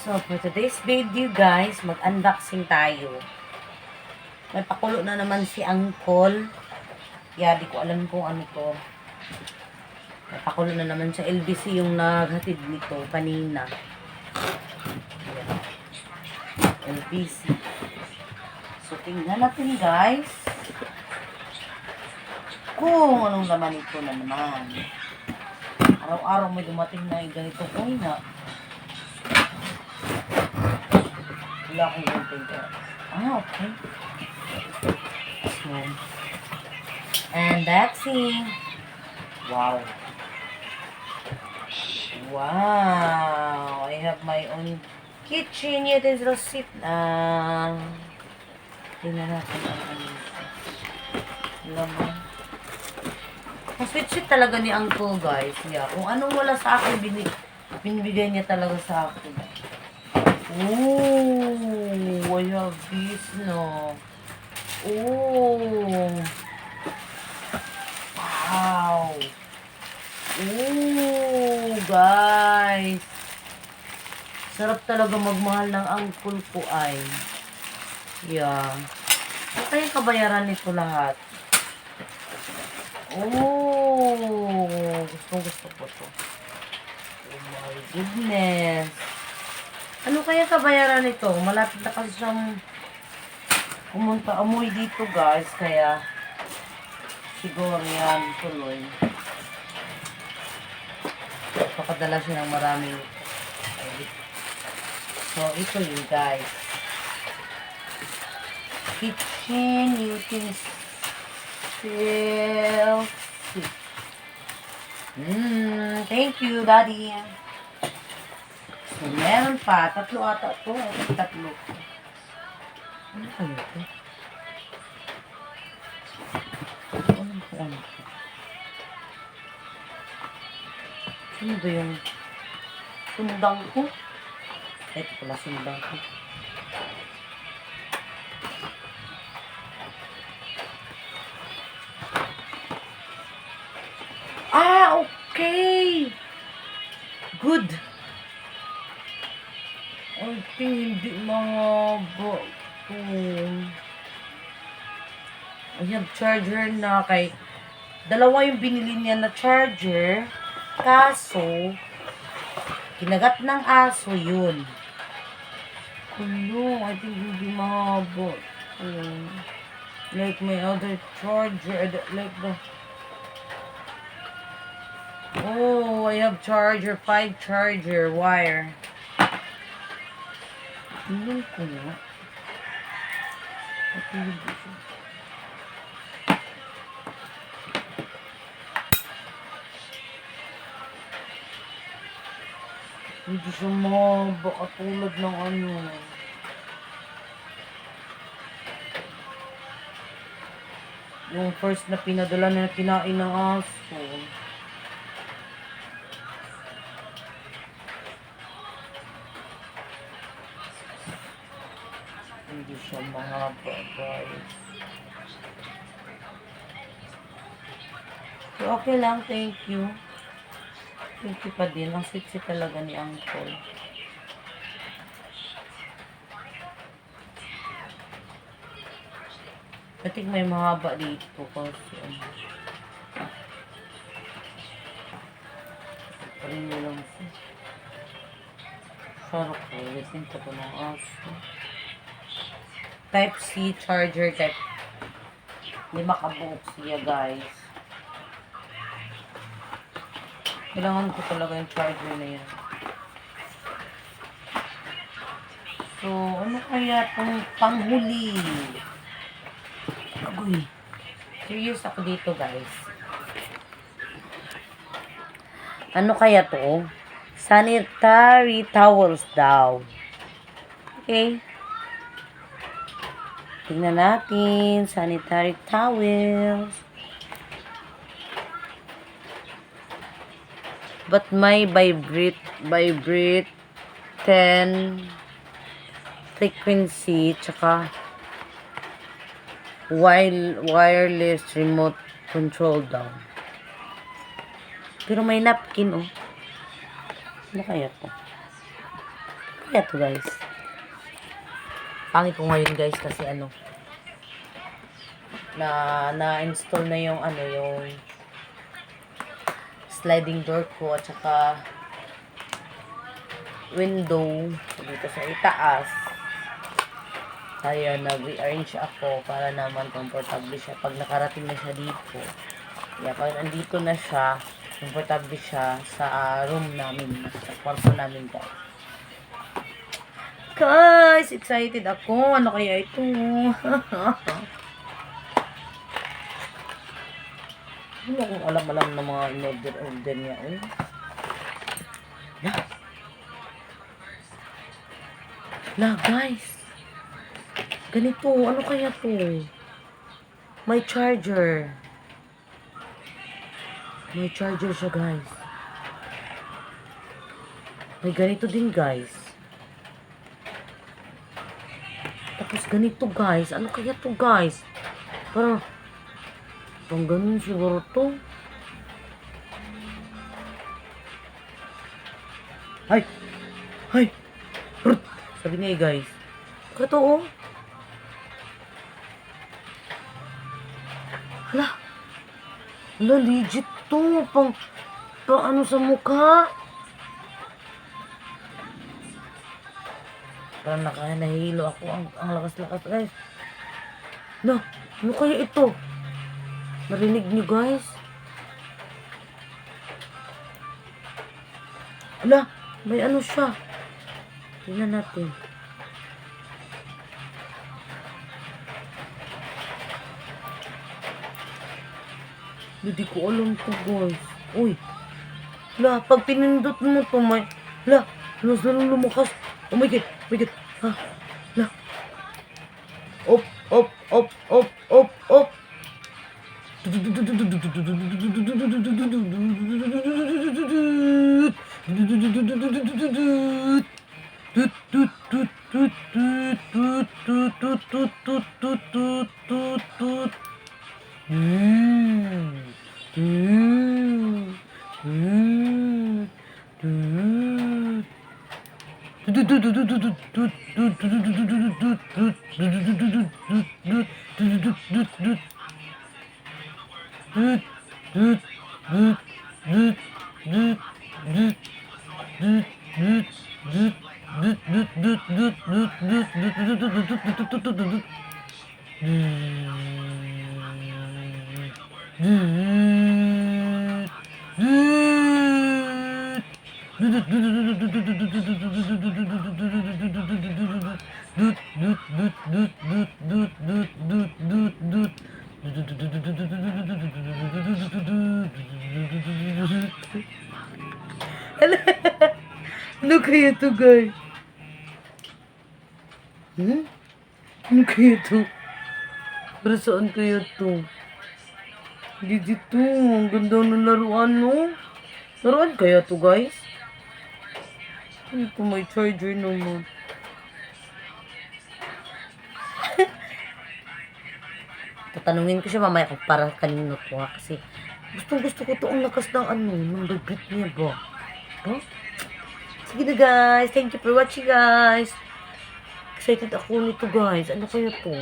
So, for today's video, guys, mag-unboxing tayo. May pakulo na naman si Uncle. Yeah, di ko alam kung ano to. May pakulo na naman sa LBC yung naghatid nito kanina. Yeah. LBC. So, tingnan natin, guys. Kung anong laman ito na naman. Araw-araw may dumating na yung ganito ko na. Wala akong container. Okay. So, and that's it. Wow. Wow. I have my own kitchen utensil set. Tingnan natin ang ano. Laman. Ang sweet talaga ni Uncle, guys. Yeah. Kung anong wala sa akin, binibigay niya talaga sa akin. Oh, I have this, no. Oh. Wow. Oh, guys. Sarap talaga magmahal ng Uncle ko ay. Yeah. Ano kaya kabayaran nito lahat? Oh, gusto ko to. Oh my goodness. Ano kaya kabayaran nito? Malapit na kasi siyang amoy dito, guys. Kaya siguro yan tuloy. Pakadala siya ng maraming. So, ito yun, guys. Kitchen utensil. Thank you, Daddy. So, meron pa. Tatlo ata ito. Tatlo. Ano kayo ito? Ano? Sino ba yung sundang ko? Ito pala sundang ko. Okay. Good. I think hindi mahaba ito. Ayan, charger na kay dalawa yung binili niya na charger. Kaso, kinagat ng aso yun. Kulong, I think hindi mahaba. Like my other charger, like the... Oh, I have charger, 5 charger wire. Tingnan ko nga. Hindi siya mahaba katulad ng ano. Yung first na pinadala na kinain ng aso. Hindi siya mahaba, guys. So, okay lang. Thank you. Thank you pa din. Ang sexy talaga ni Uncle. I think may mahaba dito kasi parin nyo lang siya. Sarap ko. Lisin ko ito ng aso. Type C charger. Hindi makabuok siya, guys. Kailangan ko talaga yung charger na yan. So, ano kaya itong panghuli? Agoy. Serious ako dito, guys. Ano kaya to? Sanitary towels daw. Okay. Tingnan natin. Sanitary towels. But may vibrate 10 frequency tsaka wireless remote control daw. Pero may napkin, oh. Ano kaya to? kaya to guys? Pangit ko ngayon guys kasi na-install na yung yung sliding door ko at saka window dito sa itaas. Kaya nag-rearrange ako para naman comfortable siya pag nakarating na siya dito. Kaya pag nandito na siya, comfortable siya sa room namin, sa kwarto namin guys. Guys, excited ako. Ano kaya ito? Hindi akong alam ng mga in-order niya. Guys. Ganito. Ano kaya to? May charger. May charger siya, guys. May ganito din, guys. Tapos ganito, guys. Ano kaya to, guys? Parang ganun siguro to. Hay! Sabi niya, guys. Kato, oh. Hala, legit to. Pang ano sa mukha. Parang nahihilo ako. Ang lakas-lakas, guys. Ano kaya ito? Narinig niyo, guys? Hala, may ano siya. Tingnan natin. Hindi ko alam to, guys. Uy. Hala, pag pinindot mo to, hala, lumakas. Oh my God. Ha? Hala. Op. Ano kaya to, guys? Ano kaya to? Para saan kaya to? Hindi dito. Ang ganda ng laruan, no? Laruan kaya to, guys? Ano to, may charger naman. Tatanungin ko siya mamaya kung para kanino to, ha? Kasi gusto ko to ang lakas ng ng bibit niya ba? Huh? Sige na, guys. Thank you for watching, guys. Excited ako nito, guys. Ano kaya to?